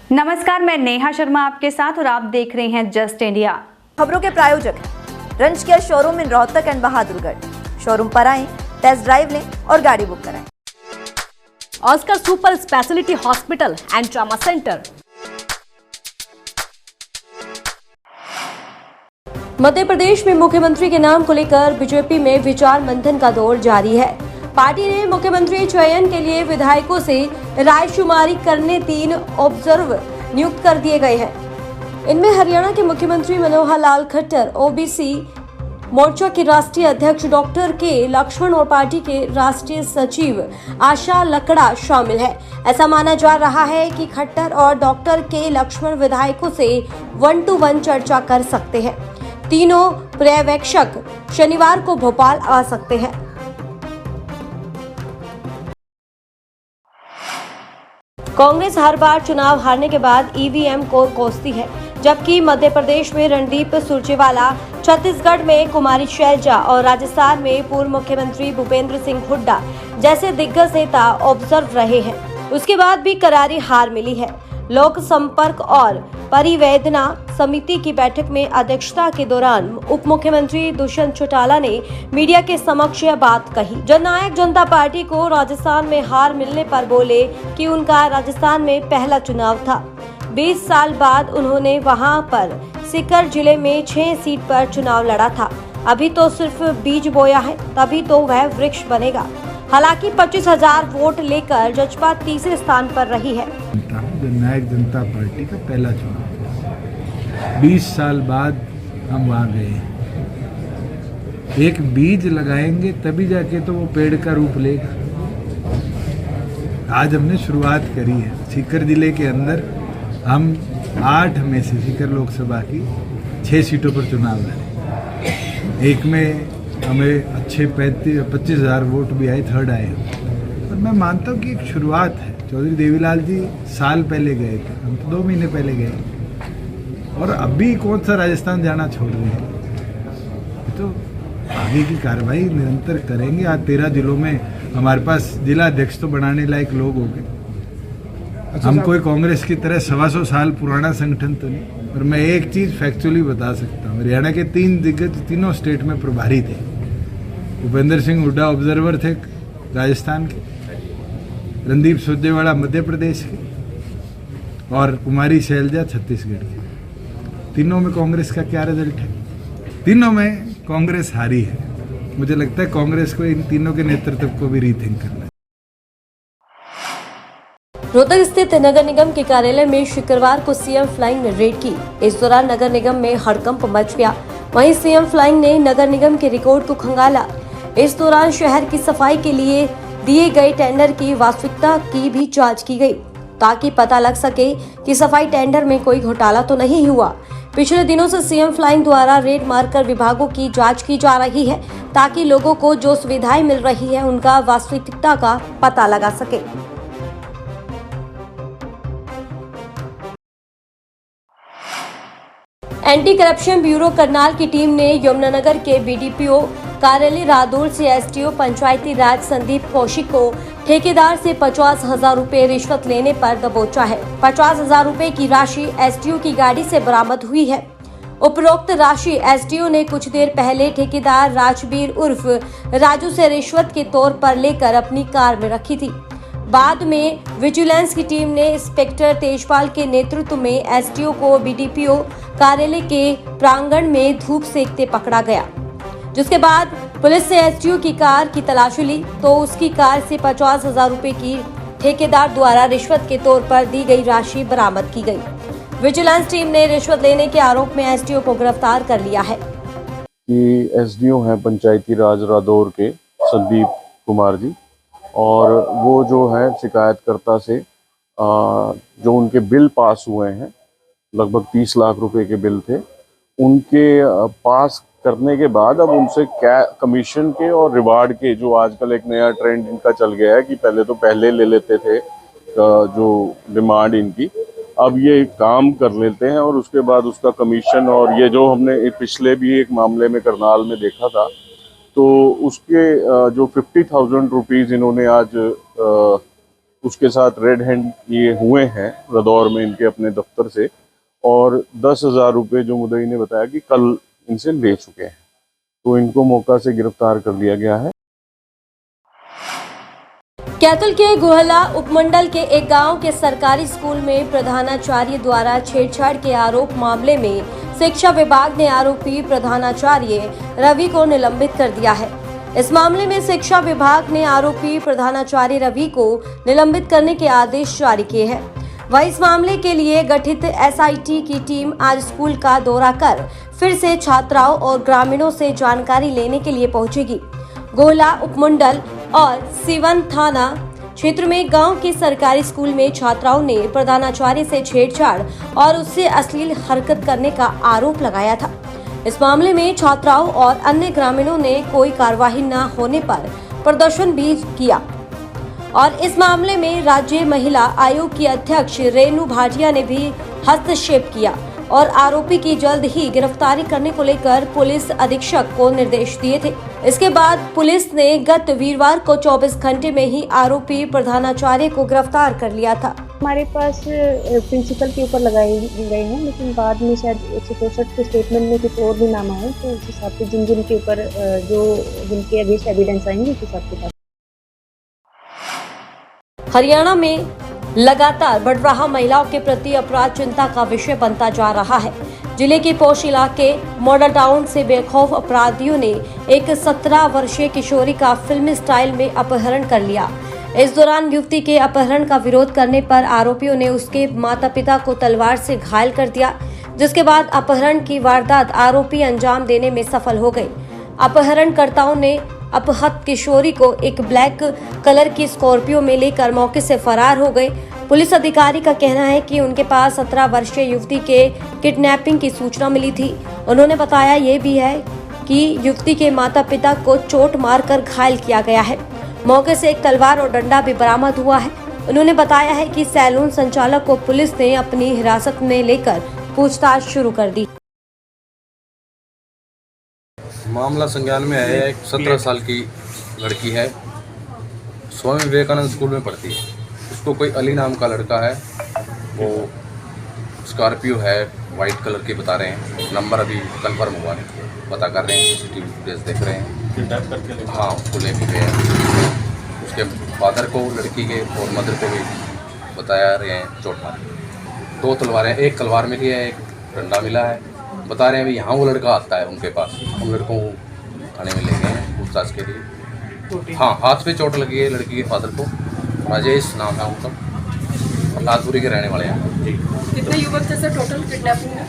नमस्कार, मैं नेहा शर्मा आपके साथ और आप देख रहे हैं जस्ट इंडिया। खबरों के प्रायोजक हैं रंज care showroom in Rohtak and Bahadurgarh. Showroom पर आएं, टेस्ट ड्राइव लें और गाड़ी बुक कराएं। Oscar super speciality hospital and trauma centre. Madhya Pradesh में मुख्यमंत्री के नाम को लेकर बीजेपी में विचार मंथन का दौर जारी है। पार्टी ने मुख्यमंत्री चयन के लिए विधायकों से रायशुमारी करने 3 ऑब्जर्वर नियुक्त कर दिए गए हैं। इनमें हरियाणा के मुख्यमंत्री मनोहर लाल खट्टर, ओबीसी मोर्चा के राष्ट्रीय अध्यक्ष डॉक्टर के लक्ष्मण और पार्टी के राष्ट्रीय सचिव आशा लकड़ा शामिल है। ऐसा माना जा रहा है कि खट्टर और डॉक्टर के लक्ष्मण विधायकों से 1-to-1 चर्चा कर सकते हैं। तीनों पर्यवेक्षक शनिवार को भोपाल आ सकते हैं। कांग्रेस हर बार चुनाव हारने के बाद ईवीएम को कोसती है, जबकि मध्य प्रदेश में रणदीप सुरजेवाला, छत्तीसगढ़ में कुमारी शैलजा और राजस्थान में पूर्व मुख्यमंत्री भूपेंद्र सिंह हुड्डा जैसे दिग्गज नेता ऑब्जर्व रहे हैं। उसके बाद भी करारी हार मिली है। लोक संपर्क और परिवेदना समिति की बैठक में अध्यक्षता के दौरान उप मुख्यमंत्री दुष्यंत चौटाला ने मीडिया के समक्ष यह बात कही। जननायक जनता पार्टी को राजस्थान में हार मिलने पर बोले कि उनका राजस्थान में पहला चुनाव था। 20 साल बाद उन्होंने वहां पर सीकर जिले में 6 सीट पर चुनाव लड़ा था। अभी तो सिर्फ बीज बोया है, तभी तो वह वृक्ष बनेगा। हालांकि 25,000 वोट लेकर जजपा तीसरे स्थान पर रही है। जननायक जनता पार्टी का पहला चुनाव, 20 साल बाद हम वहाँ गए। एक बीज लगाएंगे तभी जाके तो वो पेड़ का रूप लेगा। आज हमने शुरुआत करी है। सीकर जिले के अंदर हम 8 में से सीकर लोकसभा की 6 सीटों पर चुनाव लड़े। एक में हमें अच्छे 25,000 वोट भी आए, थर्ड आए। और मैं मानता हूँ कि एक शुरुआत है। चौधरी देवीलाल जी साल पहले गए थे, हम तो 2 महीने पहले गए। और अभी कौन सा राजस्थान जाना छोड़ रहे हैं। तो आगे की कार्रवाई निरंतर करेंगे। आज 13 जिलों में हमारे पास जिला अध्यक्ष तो बनाने लायक लोग हो गए। हम कोई कांग्रेस की तरह 125 साल पुराना संगठन तो नहीं। और मैं एक चीज़ फैक्चुअली बता सकता हूँ, हरियाणा के 3 दिग्गज तीनों स्टेट में प्रभारी थे। भूपेंद्र सिंह हुड्डा ऑब्जर्वर थे राजस्थान के, रणदीप सुरजेवाला मध्य प्रदेश के और कुमारी शैलजा छत्तीसगढ़ की। तीनों में कांग्रेस का क्या रिजल्ट है? तीनों में कांग्रेस हारी है। मुझे लगता है कांग्रेस को इन तीनों के नेतृत्व को भी रीथिंक करना है। रोहतक स्थित नगर निगम के कार्यालय में शुक्रवार को सीएम फ्लाइंग ने रेड की। इस दौरान नगर निगम में हड़कंप मच गया। वहीं सीएम फ्लाइंग ने नगर निगम के रिकॉर्ड को खंगाला। इस दौरान शहर की सफाई के लिए दिए गए टेंडर की वास्तविकता की भी जांच की गई, ताकि पता लग सके कि सफाई टेंडर में कोई घोटाला तो नहीं हुआ। पिछले दिनों से सीएम फ्लाइंग द्वारा रेड मारकर विभागों की जांच की जा रही है, ताकि लोगों को जो सुविधाएं मिल रही है उनका वास्तविकता का पता लगा सके। एंटी करप्शन ब्यूरो करनाल की टीम ने यमुनानगर के बीडीपीओ कार्यालय रादौर से एसडीओ पंचायती राज संदीप कौशिक को ठेकेदार से 50,000 रुपए रिश्वत लेने पर दबोचा है। 50,000 रुपए की राशि एसडीओ की गाड़ी से बरामद हुई है। उपरोक्त राशि एसडीओ ने कुछ देर पहले ठेकेदार राजवीर उर्फ राजू से रिश्वत के तौर पर लेकर अपनी कार में रखी थी। बाद में विजिलेंस की टीम ने इंस्पेक्टर तेजपाल के नेतृत्व में एसडीओ को बीडीपीओ कार्यालय के प्रांगण में धूप सेकते पकड़ा गया, जिसके बाद पुलिस ने एसडीओ की कार की तलाशी ली तो उसकी कार से 50,000 रुपए की ठेकेदार द्वारा रिश्वत के तौर पर दी गई राशि बरामद की गई। विजिलेंस टीम ने रिश्वत लेने के आरोप में एसडीओ को गिरफ्तार कर लिया है। एसडीओ हैं पंचायती राज रादौर के संदीप कुमार जी, और वो जो है शिकायतकर्ता से जो उनके बिल पास हुए हैं, लगभग 30 लाख रुपए के बिल थे, उनके पास करने के बाद अब उनसे कमीशन के और रिवार्ड के, जो आजकल एक नया ट्रेंड इनका चल गया है कि पहले ले लेते थे जो डिमांड इनकी, अब ये काम कर लेते हैं और उसके बाद उसका कमीशन, और ये जो हमने पिछले भी एक मामले में करनाल में देखा था, तो उसके जो 50,000 रुपीज़ इन्होंने आज उसके साथ रेड हैंड ये हुए हैं रदौर में इनके अपने दफ्तर से, और 10,000 रुपये जो मुद्दई ने बताया कि कल इनसे ले चुके हैं, तो इनको मौका से गिरफ्तार कर लिया गया है। कैथल के गोहला उपमंडल के एक गांव के सरकारी स्कूल में प्रधानाचार्य द्वारा छेड़छाड़ के आरोप मामले में शिक्षा विभाग ने आरोपी प्रधानाचार्य रवि को निलंबित कर दिया है। इस मामले में शिक्षा विभाग ने आरोपी प्रधानाचार्य रवि को निलंबित करने के आदेश जारी किए हैं। वहीं इस मामले के लिए गठित एसआईटी की टीम आज स्कूल का दौरा कर फिर से छात्राओं और ग्रामीणों से जानकारी लेने के लिए पहुंचेगी। गोहला उपमंडल और सिवन थाना क्षेत्र में गांव के सरकारी स्कूल में छात्राओं ने प्रधानाचार्य से छेड़छाड़ और उससे अश्लील हरकत करने का आरोप लगाया था। इस मामले में छात्राओं और अन्य ग्रामीणों ने कोई कार्रवाई न होने पर प्रदर्शन भी किया और इस मामले में राज्य महिला आयोग की अध्यक्ष रेणु भाटिया ने भी हस्तक्षेप किया और आरोपी की जल्द ही गिरफ्तारी करने को लेकर पुलिस अधीक्षक को निर्देश दिए थे। इसके बाद पुलिस ने गत वीरवार को 24 घंटे में ही आरोपी प्रधानाचार्य को गिरफ्तार कर लिया था। हमारे पास प्रिंसिपल के ऊपर लगाए गए हैं, लेकिन बाद में शायद 164 के स्टेटमेंट में कुछ और भी नाम आए, तो उस हिसाब से जिनके ऊपर जिनके अगेंस्ट एविडेंस आएंगे उस हिसाब से। हरियाणा में लगातार बढ़ रहा महिलाओं के प्रति अपराध चिंता का विषय बनता जा रहा है। जिले के पोश इलाके मॉडल टाउन से बेखौफ अपराधियों ने एक 17 वर्षीय किशोरी का फिल्मी स्टाइल में अपहरण कर लिया। इस दौरान युवती के अपहरण का विरोध करने पर आरोपियों ने उसके माता पिता को तलवार से घायल कर दिया, जिसके बाद अपहरण की वारदात आरोपी अंजाम देने में सफल हो गए। अपहरणकर्ताओं ने अपहत किशोरी को एक ब्लैक कलर की स्कॉर्पियो में लेकर मौके से फरार हो गए। पुलिस अधिकारी का कहना है कि उनके पास 17 वर्षीय युवती के किडनैपिंग की सूचना मिली थी। उन्होंने बताया ये भी है कि युवती के माता पिता को चोट मारकर घायल किया गया है। मौके से एक तलवार और डंडा भी बरामद हुआ है। उन्होंने बताया है कि सैलून संचालक को पुलिस ने अपनी हिरासत में लेकर पूछताछ शुरू कर दी। मामला संज्ञान में है। एक 17 साल की लड़की है, स्वामी विवेकानंद स्कूल में पढ़ती है। उसको कोई अली नाम का लड़का है, वो स्कॉर्पियो है, वाइट कलर की बता रहे हैं। नंबर अभी कन्फर्म हुआ नहीं, पता कर रहे हैं, सीसीटीवी फुटेज देख रहे हैं। हाँ, उसको ले भी गए हैं। उसके फादर को, लड़की के और मदर को भी बताया रहे हैं चोट मारी। 2 तलवारें, एक तलवार मिली है, एक डंडा मिला है। बता रहे हैं अभी यहाँ वो लड़का आता है उनके पास। उन लड़कों को थाने में ले गए हैं पूछताछ के लिए। हाँ, हाथ पे चोट लगी है लड़की के फादर को। राजेश नाम है उनका, और लालपुरी के रहने वाले हैं। कितने युवक थे सर टोटल किडनैपिंग में?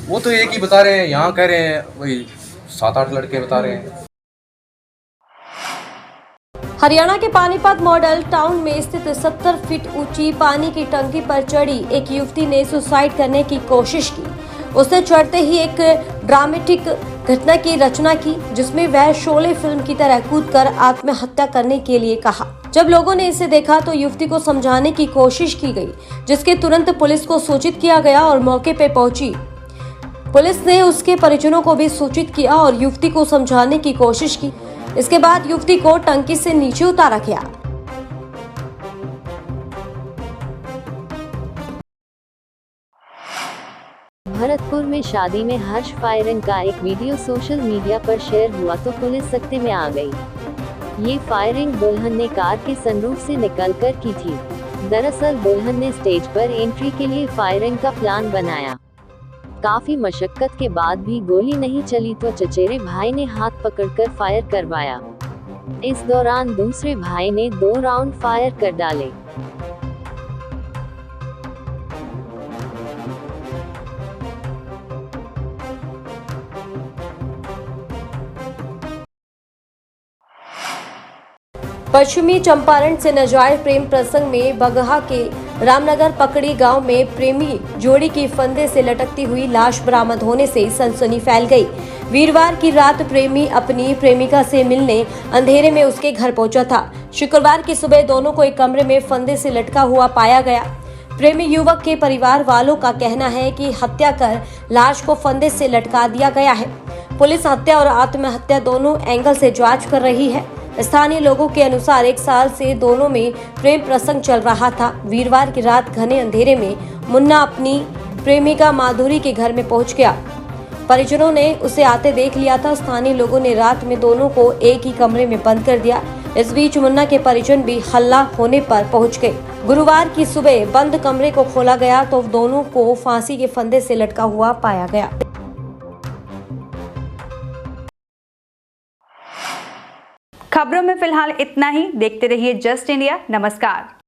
वो तो एक ही बता रहे हैं, यहाँ कह रहे हैं वही 7-8 लड़के बता रहे हैं। हरियाणा के पानीपत मॉडल टाउन में स्थित 70 फीट ऊंची पानी की टंकी पर चढ़ी एक युवती ने सुसाइड करने की कोशिश की। उसने चढ़ते ही एक ड्रामेटिक घटना की रचना की, जिसमें वह शोले फिल्म की तरह कूदकर आत्महत्या करने के लिए कहा। जब लोगों ने इसे देखा तो युवती को समझाने की कोशिश की गई, जिसके तुरंत पुलिस को सूचित किया गया और मौके पर पहुंची पुलिस ने उसके परिजनों को भी सूचित किया और युवती को समझाने की कोशिश की। इसके बाद युवती को टंकी से नीचे उतारा गया। भरतपुर में शादी में हर्ष फायरिंग का एक वीडियो सोशल मीडिया पर शेयर हुआ तो पुलिस सख्ते में आ गई। ये फायरिंग दुल्हन ने कार के सनरूफ से निकलकर की थी। दरअसल दुल्हन ने स्टेज पर एंट्री के लिए फायरिंग का प्लान बनाया। काफी मशक्कत के बाद भी गोली नहीं चली तो चचेरे भाई ने हाथ पकड़कर फायर करवाया। इस दौरान दूसरे भाई ने 2 राउंड फायर कर डाले। पश्चिमी चंपारण से नाजायज प्रेम प्रसंग में बगहा के रामनगर पकड़ी गांव में प्रेमी जोड़ी की फंदे से लटकती हुई लाश बरामद होने से सनसनी फैल गई। वीरवार की रात प्रेमी अपनी प्रेमिका से मिलने अंधेरे में उसके घर पहुंचा था। शुक्रवार की सुबह दोनों को एक कमरे में फंदे से लटका हुआ पाया गया। प्रेमी युवक के परिवार वालों का कहना है कि हत्या कर लाश को फंदे से लटका दिया गया है। पुलिस हत्या और आत्महत्या दोनों एंगल से जांच कर रही है। स्थानीय लोगों के अनुसार 1 साल से दोनों में प्रेम प्रसंग चल रहा था। वीरवार की रात घने अंधेरे में मुन्ना अपनी प्रेमिका माधुरी के घर में पहुंच गया। परिजनों ने उसे आते देख लिया था। स्थानीय लोगों ने रात में दोनों को एक ही कमरे में बंद कर दिया। इस बीच मुन्ना के परिजन भी हल्ला होने पर पहुंच गए। गुरुवार की सुबह बंद कमरे को खोला गया तो दोनों को फांसी के फंदे से लटका हुआ पाया गया। खबरों में फिलहाल इतना ही। देखते रहिए जस्ट इंडिया। नमस्कार।